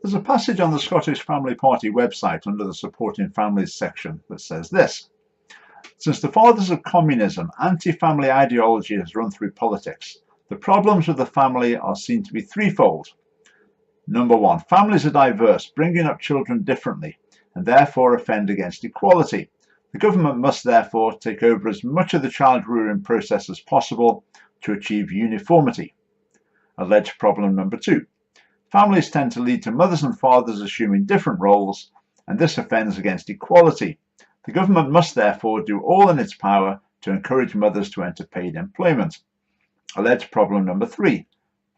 There's a passage on the Scottish Family Party website under the Supporting Families section that says this: "Since the fathers of communism, anti-family ideology has run through politics. The problems with the family are seen to be threefold. Number one, families are diverse, bringing up children differently, and therefore offend against equality. The government must therefore take over as much of the child rearing process as possible to achieve uniformity. Alleged problem number two, families tend to lead to mothers and fathers assuming different roles, and this offends against equality. The government must therefore do all in its power to encourage mothers to enter paid employment. Alleged problem number three,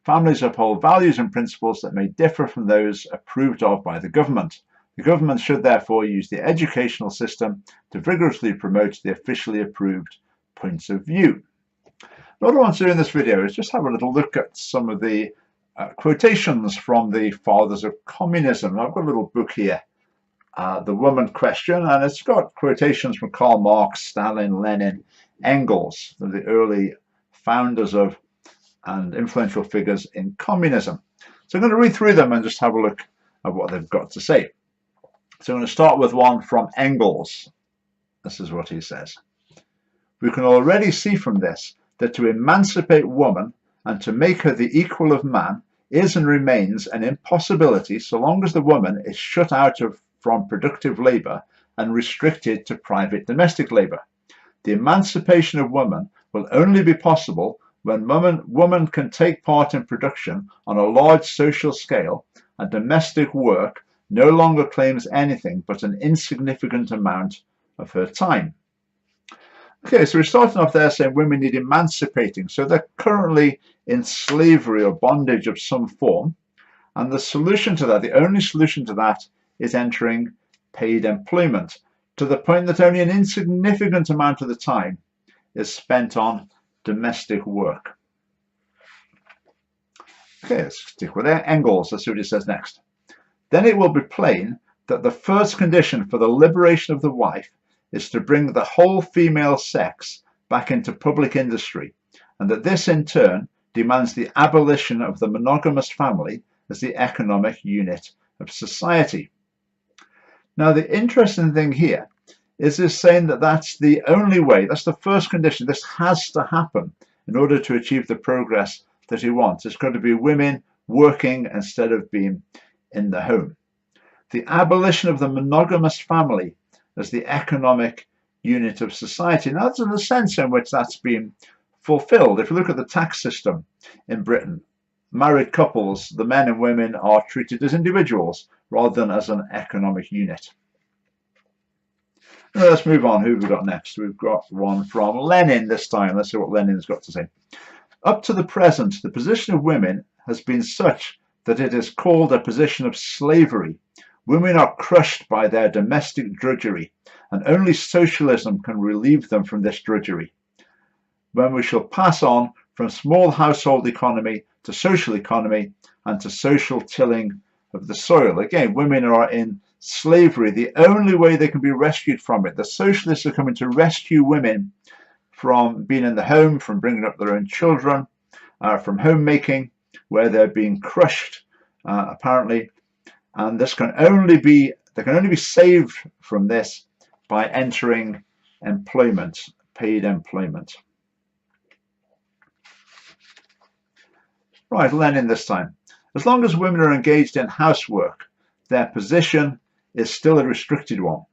families uphold values and principles that may differ from those approved of by the government. The government should therefore use the educational system to vigorously promote the officially approved points of view." What I want to do in this video is just have a little look at some of the quotations from the fathers of communism. I've got a little book here, The Woman Question, and it's got quotations from Karl Marx, Stalin, Lenin, Engels, the early founders of and influential figures in communism. So I'm going to read through them and just have a look at what they've got to say. So I'm going to start with one from Engels. This is what he says: "We can already see from this that to emancipate woman and to make her the equal of man is and remains an impossibility so long as the woman is shut out from productive labour and restricted to private domestic labour. The emancipation of woman will only be possible when woman can take part in production on a large social scale, and domestic work no longer claims anything but an insignificant amount of her time." Okay, so we're starting off there saying women need emancipating. So they're currently in slavery or bondage of some form. And the solution to that, the only solution to that, is entering paid employment, to the point that only an insignificant amount of the time is spent on domestic work. Okay, let's stick with that. Engels, let's see what he says next. "Then it will be plain that the first condition for the liberation of the wife is to bring the whole female sex back into public industry, and that this in turn demands the abolition of the monogamous family as the economic unit of society." Now, the interesting thing here is this saying that that's the only way, that's the first condition, this has to happen in order to achieve the progress that he wants. It's got to be women working instead of being in the home. The abolition of the monogamous family as the economic unit of society. Now, that's in the sense in which that's been fulfilled. If you look at the tax system in Britain, married couples, the men and women, are treated as individuals rather than as an economic unit. Now, let's move on. Who have we got next? We've got one from Lenin this time. Let's see what Lenin's got to say. "Up to the present, the position of women has been such that it is called a position of slavery. Women are crushed by their domestic drudgery, and only socialism can relieve them from this drudgery. When we shall pass on from small household economy to social economy and to social tilling of the soil." Again, women are in slavery. The only way they can be rescued from it, the socialists are coming to rescue women from being in the home, from bringing up their own children, from homemaking, where they're being crushed, apparently. And this can only be, they can only be saved from this by entering employment, paid employment. Right, Lenin this time. "As long as women are engaged in housework, their position is still a restricted one.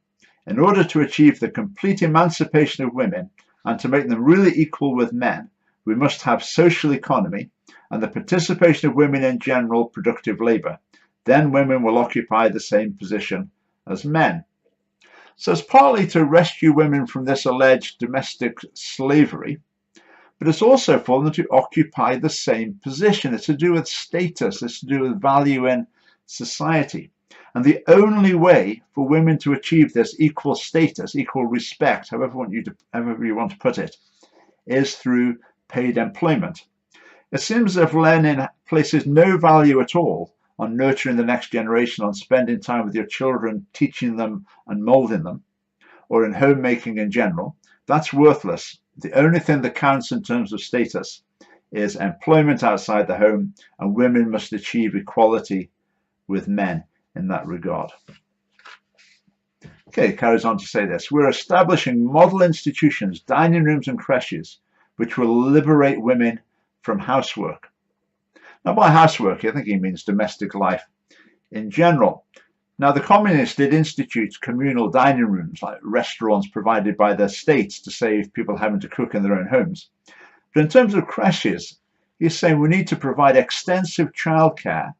In order to achieve the complete emancipation of women and to make them really equal with men, we must have social economy and the participation of women in general productive labour. Then women will occupy the same position as men." So it's partly to rescue women from this alleged domestic slavery, but it's also for them to occupy the same position. It's to do with status, it's to do with value in society. And the only way for women to achieve this equal status, equal respect, however you want to put it, is through paid employment. It seems as if Lenin places no value at all on nurturing the next generation, on spending time with your children, teaching them and moulding them, or in homemaking in general. That's worthless. The only thing that counts in terms of status is employment outside the home, and women must achieve equality with men in that regard. Okay, carries on to say this. We're establishing model institutions, dining rooms and creches, which will liberate women from housework. Now, by housework, I think he means domestic life in general. Now, the communists did institute communal dining rooms, like restaurants provided by their states to save people having to cook in their own homes. But in terms of creches, he's saying we need to provide extensive childcare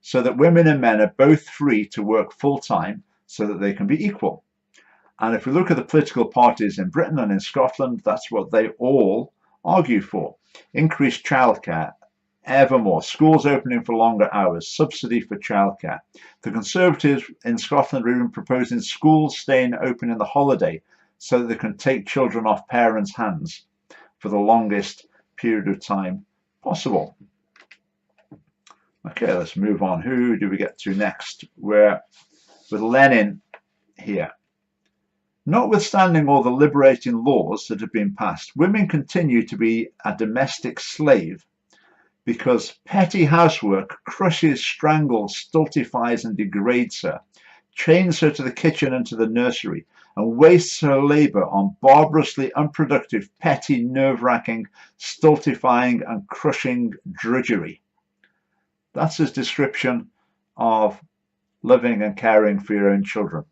so that women and men are both free to work full-time so that they can be equal. And if we look at the political parties in Britain and in Scotland, that's what they all argue for. Increased childcare, evermore, schools opening for longer hours, subsidy for childcare. The Conservatives in Scotland are even proposing schools staying open in the holiday so that they can take children off parents' hands for the longest period of time possible. Okay, let's move on. Who do we get to next? We're with Lenin here. Notwithstanding all the liberating laws that have been passed, women continue to be a domestic slave because petty housework crushes, strangles, stultifies and degrades her, chains her to the kitchen and to the nursery, and wastes her labour on barbarously unproductive, petty, nerve-wracking, stultifying and crushing drudgery. That's his description of living and caring for your own children.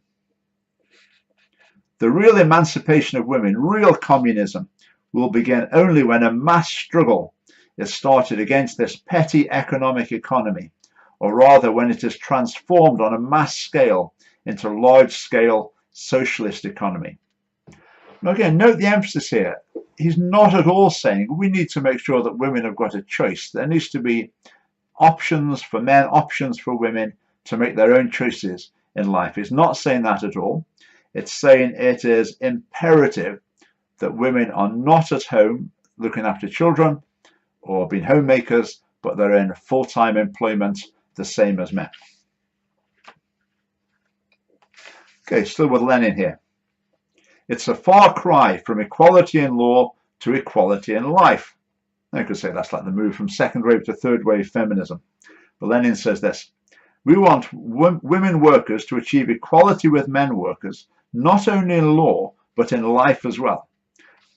The real emancipation of women, real communism, will begin only when a mass struggle is started against this petty economic economy, or rather when it is transformed on a mass scale into a large-scale socialist economy. Now again, note the emphasis here. He's not at all saying we need to make sure that women have got a choice. There needs to be options for men, options for women to make their own choices in life. He's not saying that at all. It's saying it is imperative that women are not at home looking after children or being homemakers, but they're in full-time employment, the same as men. Okay, still with Lenin here. It's a far cry from equality in law to equality in life. I could say that's like the move from second wave to third wave feminism. But Lenin says this: we want women workers to achieve equality with men workers, not only in law, but in life as well.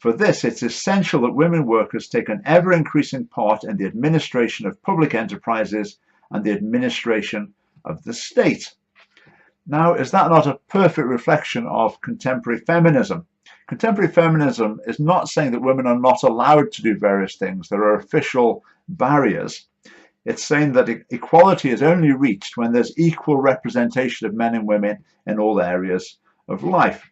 For this, it's essential that women workers take an ever-increasing part in the administration of public enterprises and the administration of the state. Now, is that not a perfect reflection of contemporary feminism? Contemporary feminism is not saying that women are not allowed to do various things. There are official barriers. It's saying that equality is only reached when there's equal representation of men and women in all areas of life.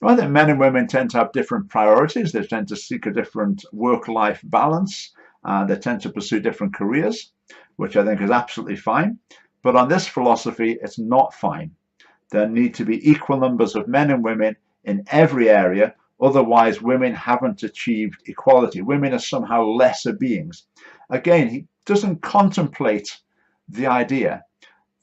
I think men and women tend to have different priorities. They tend to seek a different work-life balance. They tend to pursue different careers, which I think is absolutely fine. But on this philosophy, it's not fine. There need to be equal numbers of men and women in every area. Otherwise, women haven't achieved equality. Women are somehow lesser beings. Again, he doesn't contemplate the idea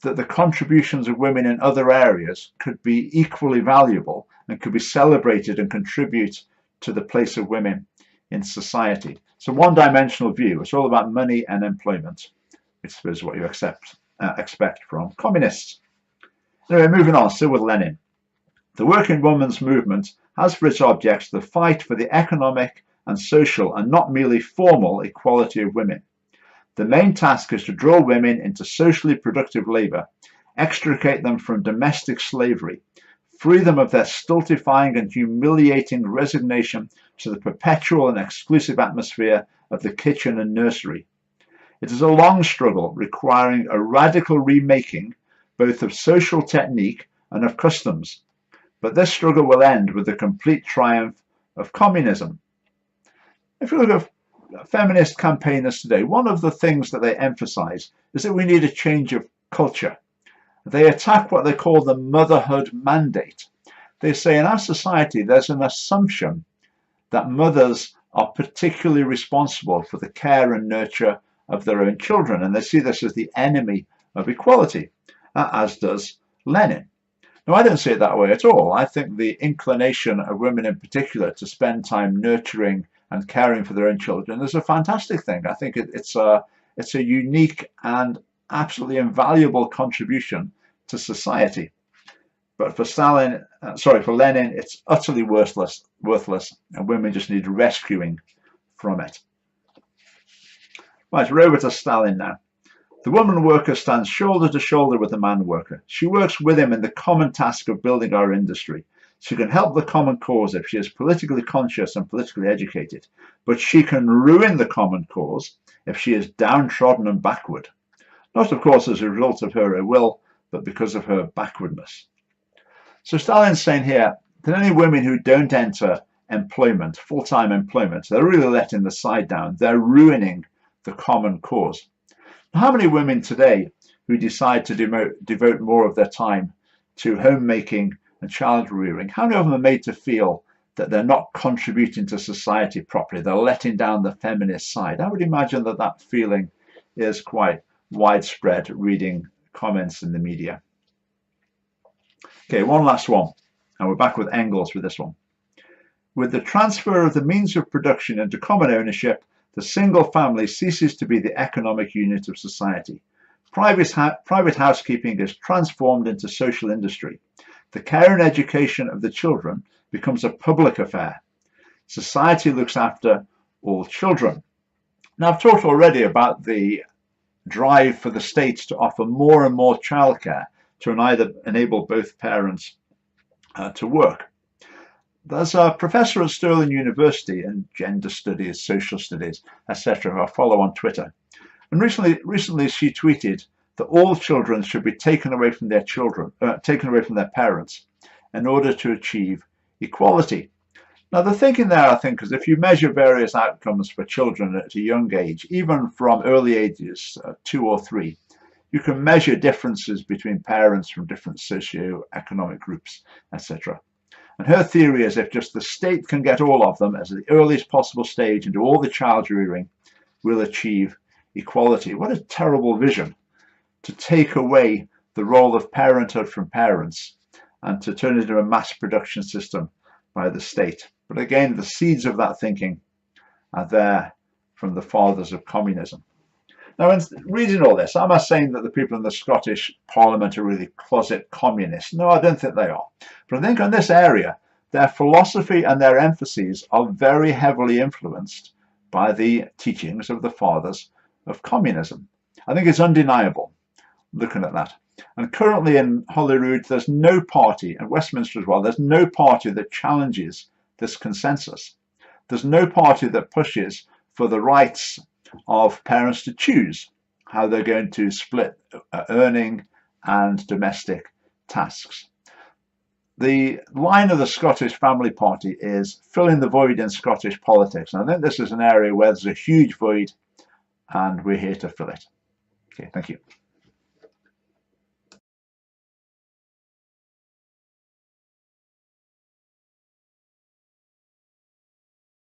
that the contributions of women in other areas could be equally valuable and could be celebrated and contribute to the place of women in society. It's a one-dimensional view. It's all about money and employment, which is what you expect from communists. Anyway, moving on, still with Lenin. The working women's movement has for its object the fight for the economic and social and not merely formal equality of women. The main task is to draw women into socially productive labour, extricate them from domestic slavery, free them of their stultifying and humiliating resignation to the perpetual and exclusive atmosphere of the kitchen and nursery. It is a long struggle requiring a radical remaking both of social technique and of customs, but this struggle will end with the complete triumph of communism. If you look at feminist campaigners today, one of the things that they emphasize is that we need a change of culture. They attack what they call the Motherhood Mandate. They say in our society there's an assumption that mothers are particularly responsible for the care and nurture of their own children, and they see this as the enemy of equality, as does Lenin. Now, I don't see it that way at all. I think the inclination of women in particular to spend time nurturing and caring for their own children is a fantastic thing. I think it's a unique and absolutely invaluable contribution to society. But for for Lenin, it's utterly worthless, and women just need rescuing from it. Right, we're over to Stalin now. The woman worker stands shoulder to shoulder with the man worker. She works with him in the common task of building our industry. She can help the common cause if she is politically conscious and politically educated, but she can ruin the common cause if she is downtrodden and backward. Not, of course, as a result of her ill will, but because of her backwardness. So Stalin's saying here that any women who don't enter employment, full-time employment, they're really letting the side down. They're ruining the common cause. How many women today who decide to devote more of their time to homemaking and child rearing, how many of them are made to feel that they're not contributing to society properly? They're letting down the feminist side. I would imagine that that feeling is quite widespread reading comments in the media. Okay, one last one, and we're back with Engels with this one. With the transfer of the means of production into common ownership, the single family ceases to be the economic unit of society. Private housekeeping is transformed into social industry. The care and education of the children becomes a public affair. Society looks after all children. Now, I've talked already about the drive for the states to offer more and more childcare to enable both parents to work. There's a professor at Stirling University in gender studies, social studies, etc., who I follow on Twitter. And recently she tweeted that all children should be taken away from their parents in order to achieve equality. Now, the thinking there, I think, is if you measure various outcomes for children at a young age, even from early ages, 2 or 3, you can measure differences between parents from different socio-economic groups, etc. And her theory is if just the state can get all of them at the earliest possible stage and do all the child rearing, we'll achieve equality. What a terrible vision, to take away the role of parenthood from parents and to turn it into a mass production system by the state. But again, the seeds of that thinking are there from the fathers of communism. Now, in reading all this, am I saying that the people in the Scottish Parliament are really closet communists? No, I don't think they are. But I think on this area, their philosophy and their emphases are very heavily influenced by the teachings of the fathers of communism. I think it's undeniable looking at that. And currently in Holyrood, there's no party, and Westminster as well, there's no party that challenges this consensus. There's no party that pushes for the rights of parents to choose how they're going to split earning and domestic tasks. The line of the Scottish Family Party is filling the void in Scottish politics. And I think this is an area where there's a huge void and we're here to fill it. Okay, thank you.